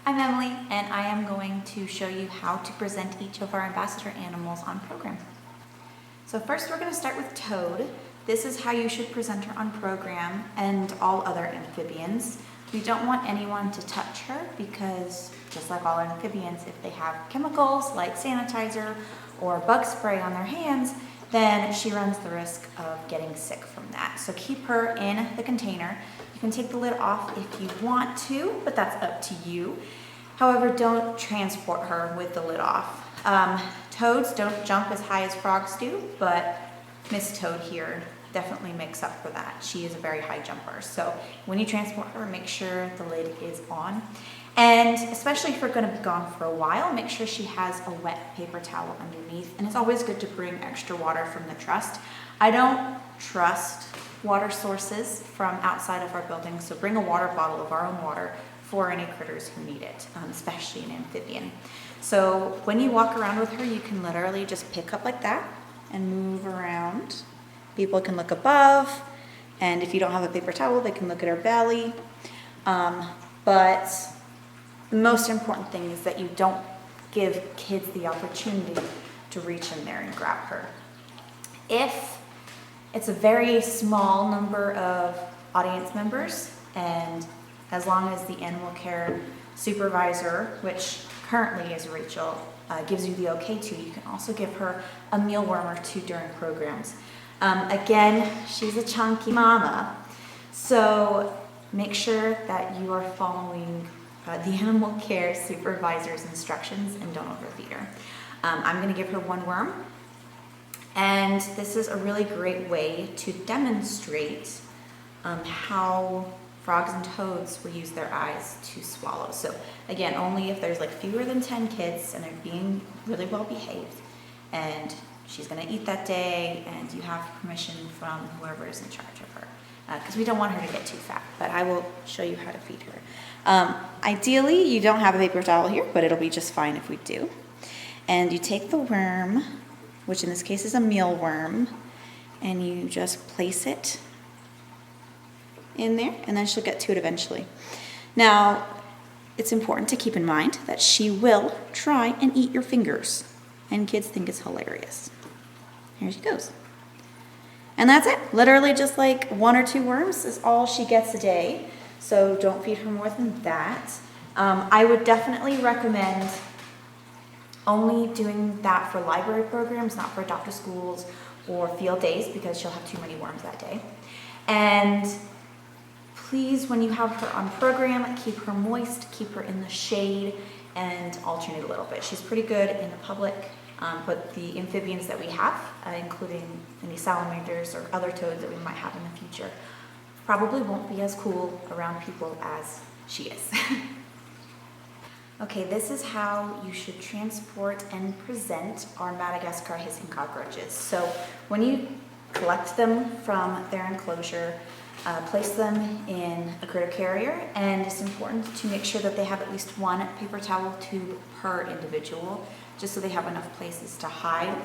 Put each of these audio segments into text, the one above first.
I'm Emily, and I am going to show you how to present each of our ambassador animals on program. So first we're going to start with Toad. This is how you should present her on program and all other amphibians. We don't want anyone to touch her because just like all amphibians, if they have chemicals like sanitizer or bug spray on their hands, then she runs the risk of getting sick from that. So keep her in the container. You can take the lid off if you want to, but that's up to you. However, don't transport her with the lid off. Toads don't jump as high as frogs do, but Miss Toad here definitely makes up for that. She is a very high jumper. So when you transport her, make sure the lid is on. And especially if you're going to be gone for a while, make sure she has a wet paper towel underneath. And it's always good to bring extra water from the trust. I don't trust water sources from outside of our building, so bring a water bottle of our own water for any critters who need it, especially an amphibian. So when you walk around with her, you can literally just pick up like that and move around. People can look above, and if you don't have a paper towel, they can look at her belly. But the most important thing is that you don't give kids the opportunity to reach in there and grab her. If it's a very small number of audience members, and as long as the animal care supervisor, which currently is Rachel, gives you the okay to, you can also give her a mealworm or two during programs. Again, she's a chunky mama, so make sure that you are following the animal care supervisor's instructions and don't overfeed her. I'm going to give her one worm, and this is a really great way to demonstrate how frogs and toads will use their eyes to swallow. So again, only if there's like fewer than 10 kids and they're being really well behaved, and she's going to eat that day, and you have permission from whoever is in charge of her, because we don't want her to get too fat, but I will show you how to feed her. Ideally, you don't have a paper towel here, but it'll be just fine if we do. And you take the worm, which in this case is a mealworm, and you just place it in there, and then she'll get to it eventually. Now, it's important to keep in mind that she will try and eat your fingers, and kids think it's hilarious. Here she goes. And that's it. Literally just like 1 or 2 worms is all she gets a day, so don't feed her more than that. I would definitely recommend only doing that for library programs, not for adopt a schools or field days, because she'll have too many worms that day. And please, when you have her on program, keep her moist, keep her in the shade, and alternate a little bit. She's pretty good in the public, but the amphibians that we have, including any salamanders or other toads that we might have in the future, probably won't be as cool around people as she is. Okay, this is how you should transport and present our Madagascar hissing cockroaches. So when you collect them from their enclosure, place them in a critter carrier, and it's important to make sure that they have at least one paper towel tube per individual, just so they have enough places to hide.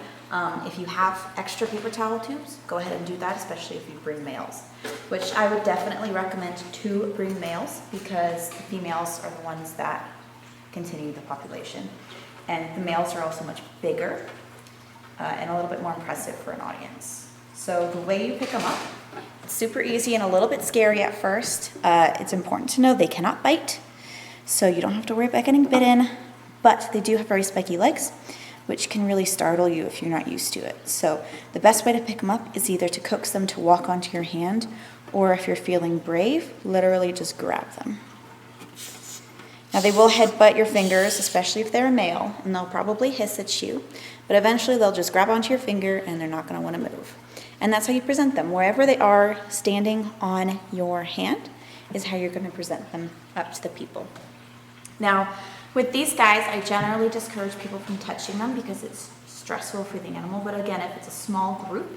If you have extra paper towel tubes, go ahead and do that, especially if you bring males, which I would definitely recommend to bring males, because the females are the ones that continue the population, and the males are also much bigger and a little bit more impressive for an audience. So the way you pick them up, it's super easy and a little bit scary at first. It's important to know they cannot bite, so you don't have to worry about getting bitten, but they do have very spiky legs, which can really startle you if you're not used to it. So the best way to pick them up is either to coax them to walk onto your hand, or if you're feeling brave, literally just grab them. Now they will headbutt your fingers, especially if they're a male, and they'll probably hiss at you, but eventually they'll just grab onto your finger and they're not going to want to move. And that's how you present them. Wherever they are standing on your hand is how you're going to present them up to the people. Now, with these guys, I generally discourage people from touching them because it's stressful for the animal, but again, if it's a small group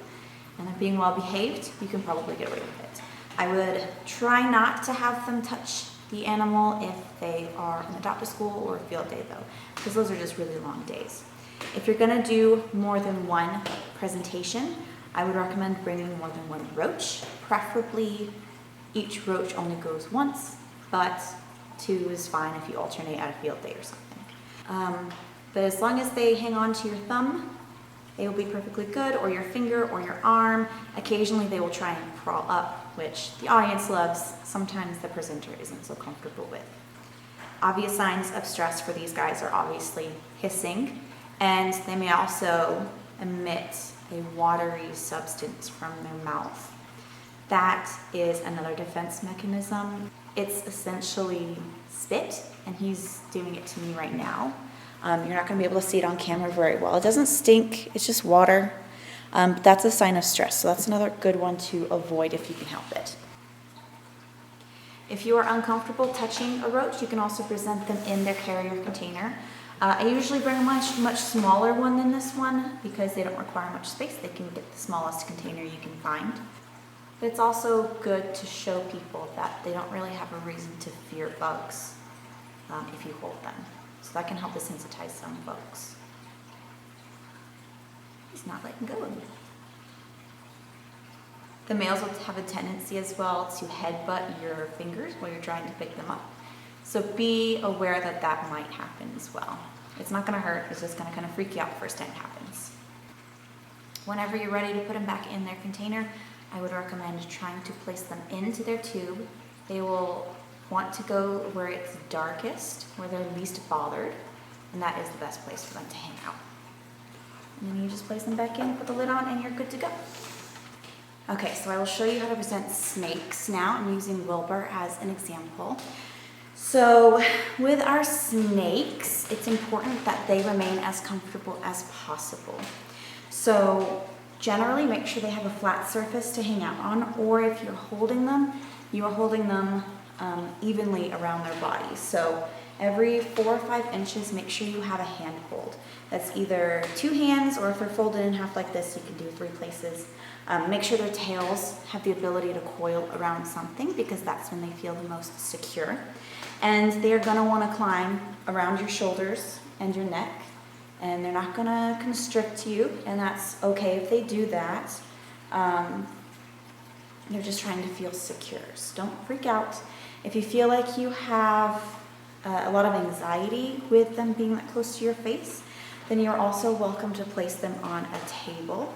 and they're being well behaved, you can probably get away with it. I would try not to have them touch the animal if they are in adopt a school or a field day though, because those are just really long days. If you're going to do more than one presentation, I would recommend bringing more than one roach. Preferably each roach only goes once, but 2 is fine if you alternate at a field day or something. But as long as they hang on to your thumb, they will be perfectly good, or your finger or your arm. Occasionally they will try and crawl up, which the audience loves. Sometimes the presenter isn't so comfortable with. Obvious signs of stress for these guys are obviously hissing, and they may also emit a watery substance from their mouth. That is another defense mechanism. It's essentially spit, and he's doing it to me right now. You're not going to be able to see it on camera very well. It doesn't stink, it's just water. But that's a sign of stress, so that's another good one to avoid if you can help it. If you are uncomfortable touching a roach, you can also present them in their carrier container. I usually bring a much smaller one than this one because they don't require much space. They can get the smallest container you can find. But it's also good to show people that they don't really have a reason to fear bugs if you hold them. So that can help desensitize some folks. He's not letting go of me. The males will have a tendency as well to headbutt your fingers while you're trying to pick them up. So be aware that that might happen as well. It's not going to hurt, it's just going to kind of freak you out the first time it happens. Whenever you're ready to put them back in their container, I would recommend trying to place them into their tube. They will want to go where it's darkest, where they're least bothered, and that is the best place for them to hang out. And then you just place them back in, put the lid on, and you're good to go. Okay, so I will show you how to present snakes now. I'm using Wilbur as an example. So with our snakes, it's important that they remain as comfortable as possible. So generally make sure they have a flat surface to hang out on, or if you're holding them, you are holding them evenly around their body. So every 4 or 5 inches, make sure you have a hand hold. That's either 2 hands, or if they're folded in half like this, you can do 3 places. Make sure their tails have the ability to coil around something, because that's when they feel the most secure. And they're gonna wanna climb around your shoulders and your neck, and they're not gonna constrict you, and that's okay if they do that. They're just trying to feel secure. So don't freak out. If you feel like you have a lot of anxiety with them being that close to your face, then you're also welcome to place them on a table.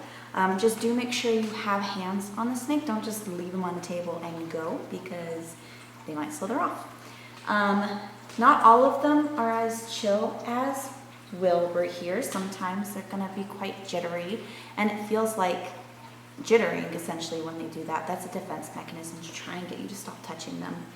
Just do make sure you have hands on the snake. Don't just leave them on the table and go, because they might slither off. Not all of them are as chill as Wilbur here. Sometimes they're gonna be quite jittery, and it feels like jittering essentially when they do that. That's a defense mechanism to try and get you to stop touching them.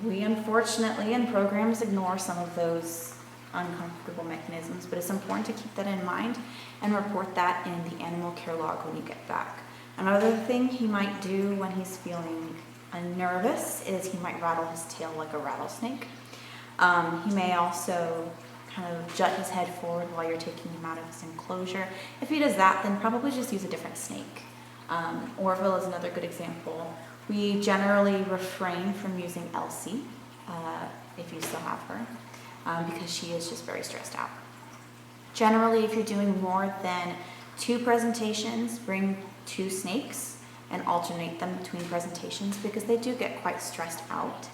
We unfortunately in programs ignore some of those uncomfortable mechanisms, but it's important to keep that in mind and report that in the animal care log when you get back. Another thing he might do when he's feeling nervous is he might rattle his tail like a rattlesnake. He may also kind of jut his head forward while you're taking him out of his enclosure. If he does that, then probably just use a different snake. Orville is another good example. We generally refrain from using Elsie, if you still have her, because she is just very stressed out. Generally, if you're doing more than 2 presentations, bring 2 snakes and alternate them between presentations, because they do get quite stressed out.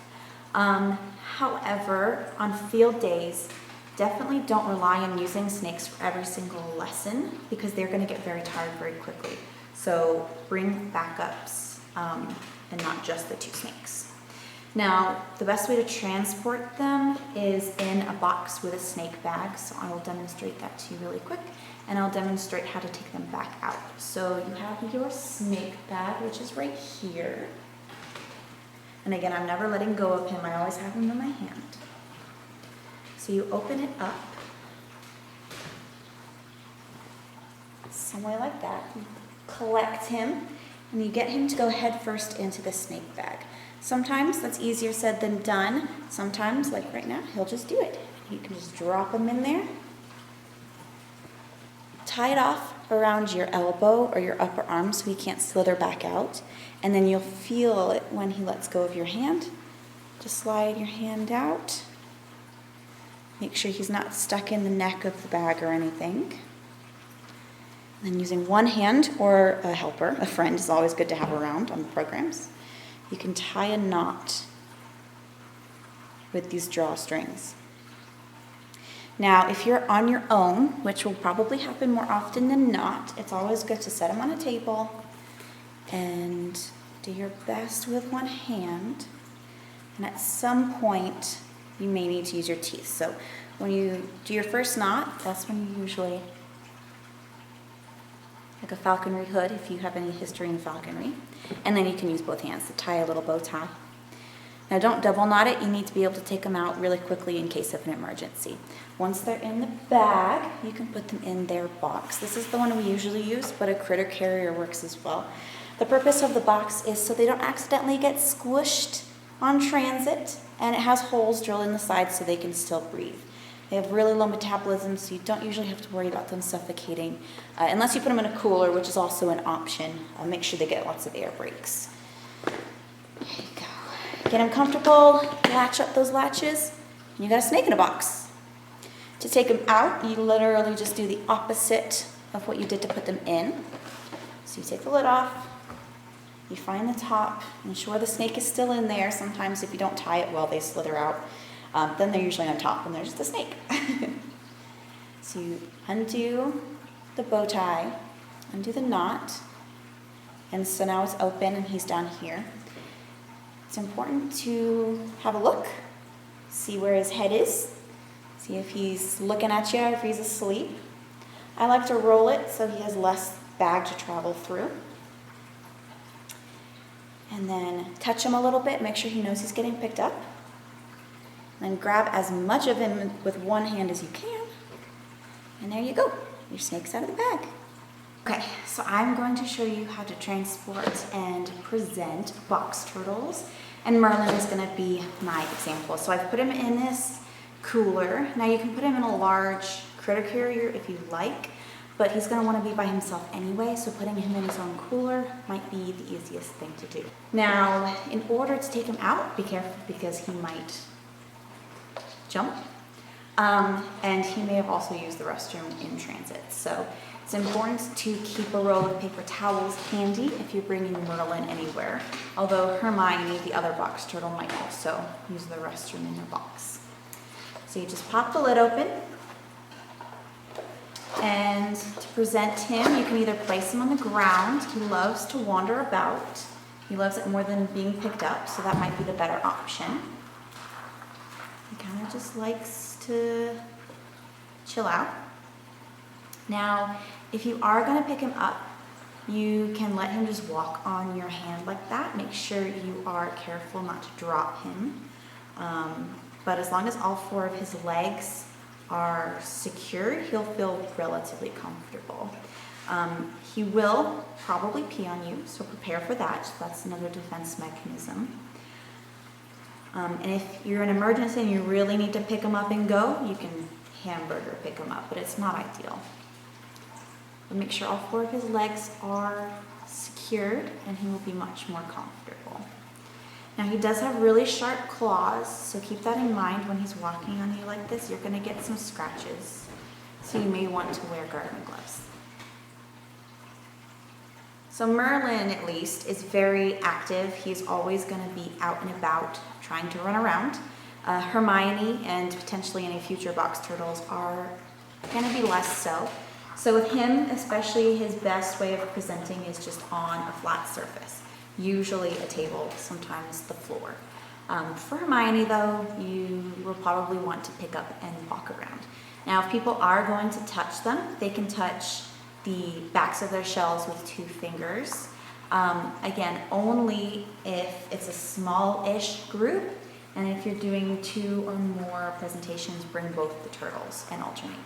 However, on field days, definitely don't rely on using snakes for every single lesson, because they're going to get very tired very quickly. So bring backups and not just the 2 snakes. Now, the best way to transport them is in a box with a snake bag. So I will demonstrate that to you really quick, and I'll demonstrate how to take them back out. So you have your snake bag, which is right here. And again, I'm never letting go of him. I always have him in my hand. So you open it up some way like that. You collect him, and you get him to go head first into the snake bag. Sometimes that's easier said than done. Sometimes, like right now, he'll just do it. You can just drop him in there. Tie it off around your elbow or your upper arm so he can't slither back out. And then you'll feel it when he lets go of your hand. Just slide your hand out. Make sure he's not stuck in the neck of the bag or anything. And then using one hand or a helper, a friend is always good to have around on the programs, you can tie a knot with these drawstrings. Now, if you're on your own, which will probably happen more often than not, it's always good to set them on a table and do your best with one hand. And at some point, you may need to use your teeth. So when you do your first knot, that's when you usually, like a falconry hood, if you have any history in falconry. And then you can use both hands to tie a little bow tie. Now don't double knot it. You need to be able to take them out really quickly in case of an emergency. Once they're in the bag, you can put them in their box. This is the one we usually use, but a critter carrier works as well. The purpose of the box is so they don't accidentally get squished on transit, and it has holes drilled in the sides so they can still breathe. They have really low metabolism, so you don't usually have to worry about them suffocating, unless you put them in a cooler, which is also an option. Make sure they get lots of air breaks. There you go. Get them comfortable, latch up those latches, and you got a snake in a box. To take them out, you literally just do the opposite of what you did to put them in. So you take the lid off, you find the top, ensure the snake is still in there. Sometimes if you don't tie it well, they slither out. Then they're usually on top and there's the snake. So you undo the bow tie, undo the knot, and so now it's open and he's down here. It's important to have a look, see where his head is, see if he's looking at you or if he's asleep. I like to roll it so he has less bag to travel through. And then touch him a little bit, make sure he knows he's getting picked up. Then grab as much of him with one hand as you can. And there you go, your snake's out of the bag. Okay, so I'm going to show you how to transport and present box turtles. And Merlin is gonna be my example. So I've put him in this cooler. Now you can put him in a large critter carrier if you like, but he's gonna wanna be by himself anyway, so putting him in his own cooler might be the easiest thing to do. Now, in order to take him out, be careful because he might jump. And he may have also used the restroom in transit. So it's important to keep a roll of paper towels handy if you're bringing Merlin anywhere. Although Hermione, the other box turtle, might also use the restroom in their box. So you just pop the lid open. And to present him, you can either place him on the ground. He loves to wander about. He loves it more than being picked up, so that might be the better option. He kind of just likes to chill out. Now, if you are going to pick him up, you can let him just walk on your hand like that. Make sure you are careful not to drop him. But as long as all four of his legs are secured, he'll feel relatively comfortable. He will probably pee on you, so prepare for that. That's another defense mechanism. And if you're in an emergency and you really need to pick him up and go, you can hamburger pick him up, but it's not ideal. But make sure all four of his legs are secured and he will be much more comfortable. Now he does have really sharp claws, so keep that in mind when he's walking on you like this. You're going to get some scratches, so you may want to wear gardening gloves. So Merlin, at least, is very active. He's always going to be out and about, trying to run around. Hermione and potentially any future box turtles are going to be less so. So with him, especially, his best way of presenting is just on a flat surface. Usually a table, sometimes the floor. For Hermione though, you will probably want to pick up and walk around. Now if people are going to touch them, they can touch the backs of their shells with 2 fingers. Again, only if it's a small-ish group, and if you're doing 2 or more presentations, bring both the turtles and alternate.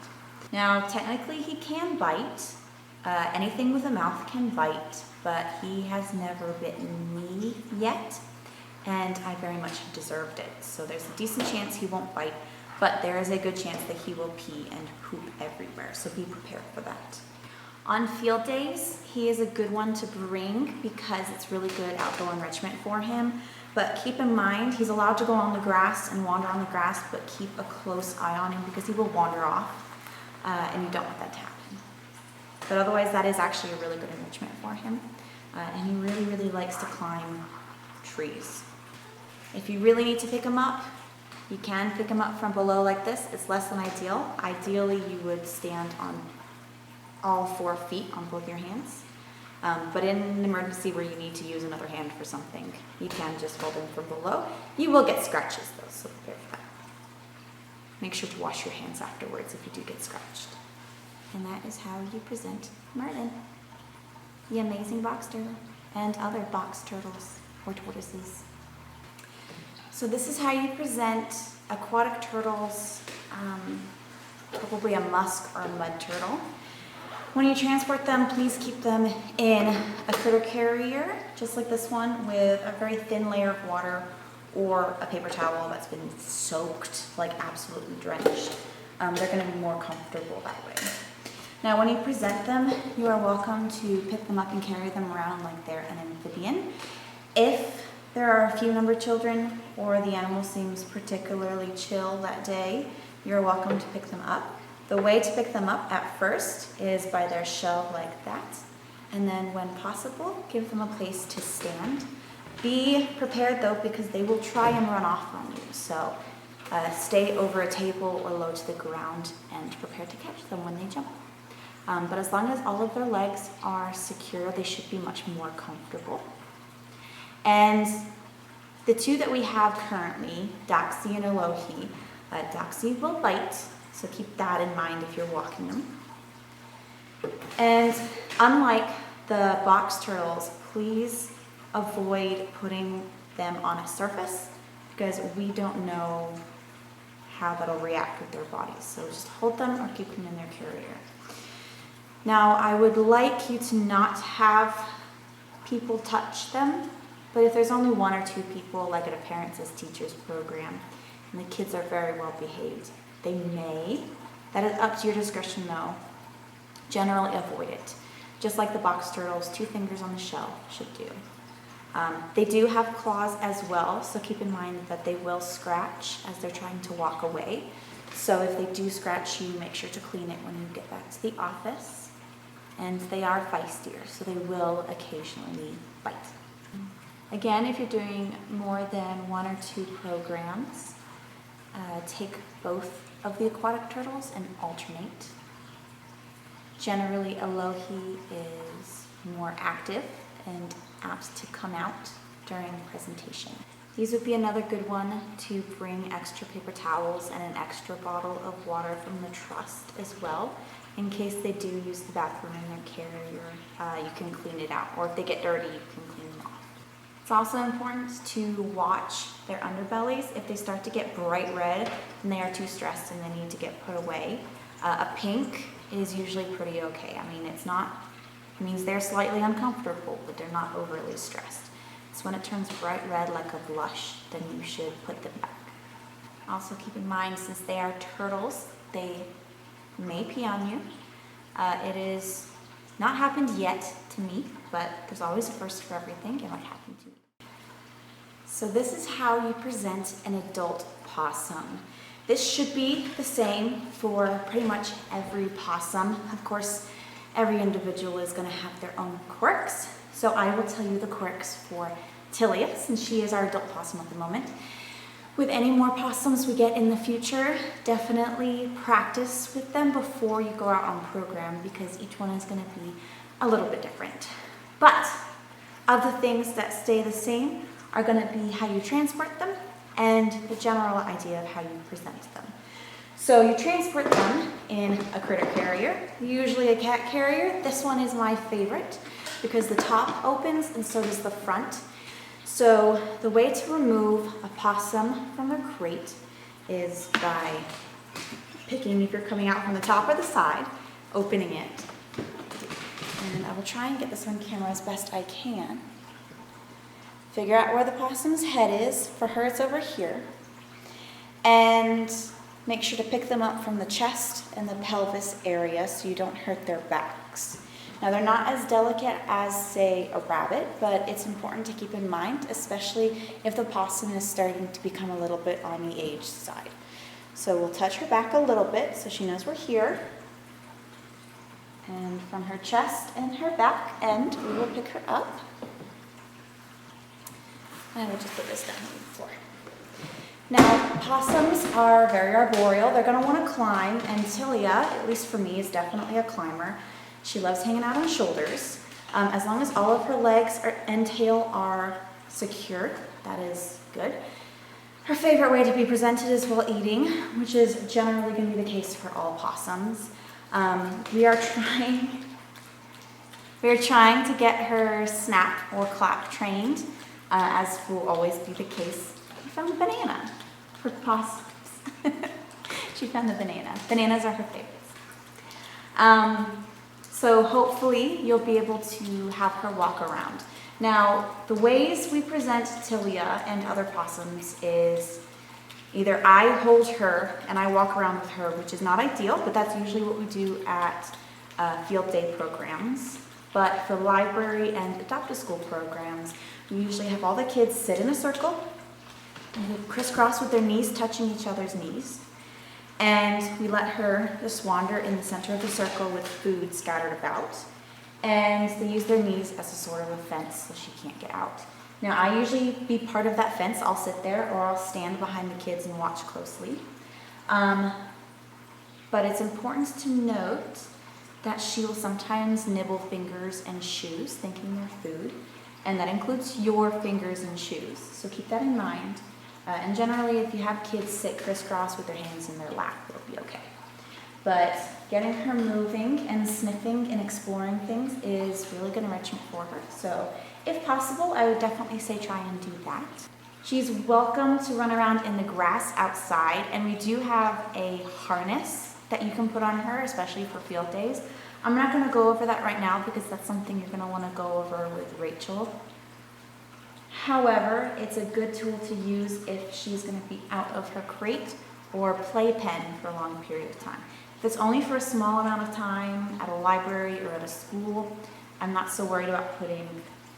Now technically he can bite. Anything with a mouth can bite, but he has never bitten me yet, and I very much deserved it. So there's a decent chance he won't bite, but there is a good chance that he will pee and poop everywhere, so be prepared for that. On field days, he is a good one to bring because it's really good outdoor enrichment for him, but keep in mind he's allowed to go on the grass and wander on the grass, but keep a close eye on him because he will wander off, and you don't want that to happen. But otherwise, that is actually a really good enrichment for him. And he really, really likes to climb trees. If you really need to pick him up, You can pick them up from below like this. It's less than ideal. Ideally, you would stand on all 4 feet on both your hands. But in an emergency where you need to use another hand for something, you can just hold them from below. You will get scratches though, so prepare for that. Make sure to wash your hands afterwards if you do get scratched. And that is how you present Merlin, the amazing box turtle, and other box turtles or tortoises. So this is how you present aquatic turtles, probably a musk or a mud turtle. When you transport them, please keep them in a critter carrier, just like this one, with a very thin layer of water or a paper towel that's been soaked, like absolutely drenched. They're going to be more comfortable that way. Now, when you present them, you are welcome to pick them up and carry them around like they're an amphibian. If there are a few number of children or the animal seems particularly chill that day, you're welcome to pick them up. The way to pick them up at first is by their shell like that, and then when possible, give them a place to stand. Be prepared though, because they will try and run off on you, so stay over a table or low to the ground and prepare to catch them when they jump. But as long as all of their legs are secure, they should be much more comfortable. And the 2 that we have currently, Daxi and Alohi, Daxi will bite, so keep that in mind if you're walking them. And unlike the box turtles, please avoid putting them on a surface because we don't know how that'll react with their bodies. So just hold them or keep them in their carrier. Now, I would like you to not have people touch them, but if there's only 1 or 2 people, like at a parents as teachers program, and the kids are very well behaved, they may, that is up to your discretion though, generally avoid it. Just like the box turtles, 2 fingers on the shell should do. They do have claws as well, so keep in mind that they will scratch as they're trying to walk away. So if they do scratch you, make sure to clean it when you get back to the office. And they are feistier, so they will occasionally bite. Again, if you're doing more than 1 or 2 programs, take both of the aquatic turtles and alternate. Generally, Alohi is more active and apt to come out during the presentation. These would be another good one to bring extra paper towels and an extra bottle of water from the trust as well. In case they do use the bathroom in their carrier, you can clean it out. Or if they get dirty, you can clean them off. It's also important to watch their underbellies. If they start to get bright red, then they are too stressed and they need to get put away. A pink is usually pretty okay. I mean, it means they're slightly uncomfortable, but they're not overly stressed. So when it turns bright red like a blush, then you should put them back. Also keep in mind, since they are turtles, they may pee on you. It has not happened yet to me, but there's always a first for everything. It might happen to me. So this is how you present an adult possum. This should be the same for pretty much every possum. Of course, every individual is going to have their own quirks. So I will tell you the quirks for Tilia, since she is our adult possum at the moment. With any more possums we get in the future, definitely practice with them before you go out on program because each one is going to be a little bit different. But of the things that stay the same are going to be how you transport them and the general idea of how you present them. So you transport them in a critter carrier, usually a cat carrier. This one is my favorite because the top opens and so does the front. So the way to remove a possum from a crate is by picking, if you're coming out from the top or the side, opening it. And I will try and get this on camera as best I can. Figure out where the possum's head is. For her, it's over here. And make sure to pick them up from the chest and the pelvis area so you don't hurt their backs. Now, they're not as delicate as, say, a rabbit, but it's important to keep in mind, especially if the possum is starting to become a little bit on the aged side. So we'll touch her back a little bit so she knows we're here. And from her chest and her back end, we will pick her up. And we'll just put this down on the floor. Now, possums are very arboreal. They're going to want to climb, and Tilia, at least for me, is definitely a climber. She loves hanging out on shoulders. As long as all of her legs and tail are secure, that is good. Her favorite way to be presented is while eating, which is generally going to be the case for all possums. We are trying to get her snap or clap trained, as will always be the case. We found the banana for possums. She found the banana. Bananas are her favorites. So hopefully you'll be able to have her walk around. Now, the ways we present Tilia and other possums is either I hold her and I walk around with her, which is not ideal, but that's usually what we do at field day programs. But for library and adopt-a-school programs, we usually have all the kids sit in a circle, crisscross with their knees touching each other's knees. And we let her just wander in the center of the circle with food scattered about. And they use their knees as a sort of a fence so she can't get out. Now, I usually be part of that fence. I'll sit there or I'll stand behind the kids and watch closely. But it's important to note that she will sometimes nibble fingers and shoes, thinking they're food. And that includes your fingers and shoes. So keep that in mind. And generally, if you have kids sit crisscross with their hands in their lap, it'll be okay. But getting her moving and sniffing and exploring things is really good enrichment for her. So if possible, I would definitely say try and do that. She's welcome to run around in the grass outside, and we do have a harness that you can put on her, especially for field days. I'm not going to go over that right now because that's something you're going to want to go over with Rachel. However, it's a good tool to use if she's going to be out of her crate or playpen for a long period of time. If it's only for a small amount of time at a library or at a school, I'm not so worried about putting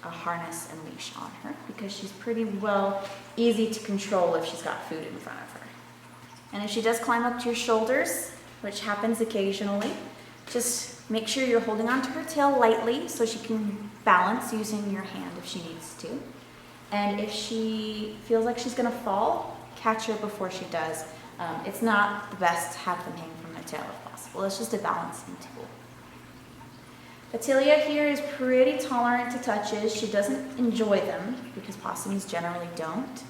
a harness and leash on her because she's pretty well easy to control if she's got food in front of her. And if she does climb up to your shoulders, which happens occasionally, just make sure you're holding onto her tail lightly so she can balance using your hand if she needs to. And if she feels like she's going to fall, catch her before she does. It's not the best to have them hang from their tail if possible. It's just a balancing tool. Tilia here is pretty tolerant to touches. She doesn't enjoy them because possums generally don't.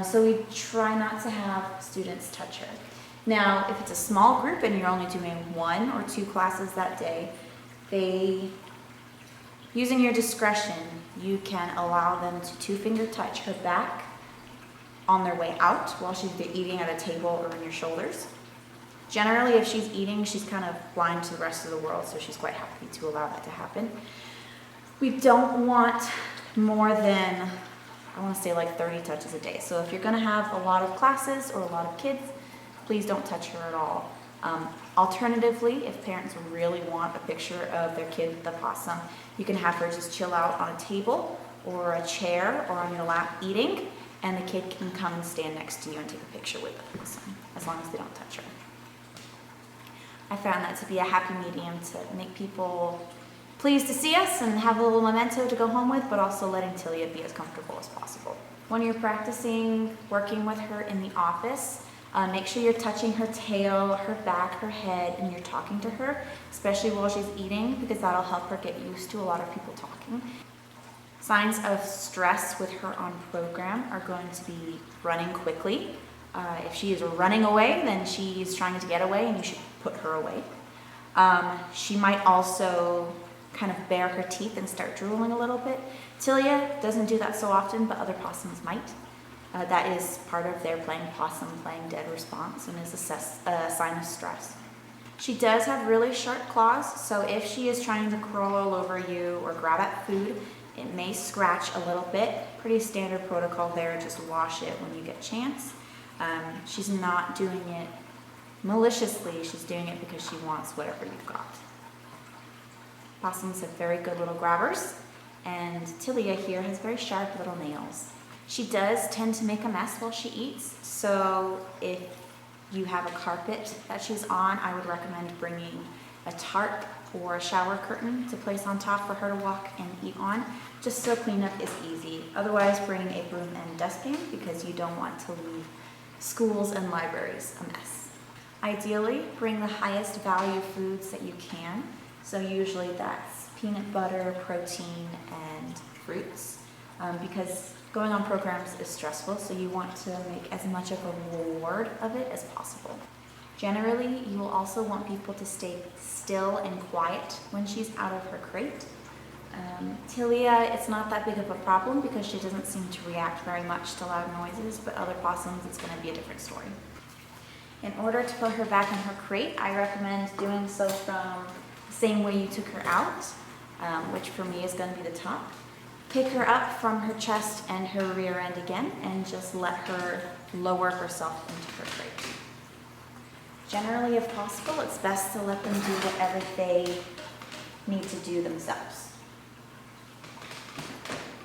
So we try not to have students touch her. Now, if it's a small group and you're only doing 1 or 2 classes that day, using your discretion, you can allow them to 2-finger touch her back on their way out while she's eating at a table or in your shoulders. Generally, if she's eating, she's kind of blind to the rest of the world, so she's quite happy to allow that to happen. We don't want more than, I want to say like 30 touches a day. So if you're going to have a lot of classes or a lot of kids, please don't touch her at all. Alternatively, if parents really want a picture of their kid, the possum, you can have her just chill out on a table or a chair or on your lap eating, and the kid can come and stand next to you and take a picture with the possum, as long as they don't touch her. I found that to be a happy medium to make people pleased to see us and have a little memento to go home with, but also letting Tilia be as comfortable as possible. When you're practicing working with her in the office, make sure you're touching her tail, her back, her head, and you're talking to her, especially while she's eating, because that'll help her get used to a lot of people talking. Signs of stress with her on program are going to be running quickly. If she is running away, then she's trying to get away and you should put her away. She might also kind of bare her teeth and start drooling a little bit. Tilia doesn't do that so often, but other possums might. That is part of their playing possum, playing dead response, and is a sign of stress. She does have really sharp claws, so if she is trying to crawl all over you or grab at food, it may scratch a little bit. Pretty standard protocol there, just wash it when you get a chance. She's not doing it maliciously, she's doing it because she wants whatever you've got. Possums have very good little grabbers, and Tilia here has very sharp little nails. She does tend to make a mess while she eats, so if you have a carpet that she's on, I would recommend bringing a tarp or a shower curtain to place on top for her to walk and eat on, just so cleanup is easy. Otherwise, bring a broom and dustpan because you don't want to leave schools and libraries a mess. Ideally, bring the highest value foods that you can. So usually that's peanut butter, protein, and fruits, because going on programs is stressful, so you want to make as much of a reward of it as possible. Generally, you will also want people to stay still and quiet when she's out of her crate. Tilia, it's not that big of a problem because she doesn't seem to react very much to loud noises, but other possums, it's going to be a different story. In order to put her back in her crate, I recommend doing so from the same way you took her out, which for me is going to be the top. Pick her up from her chest and her rear end again, and just let her lower herself into her crate. Generally, if possible, it's best to let them do whatever they need to do themselves.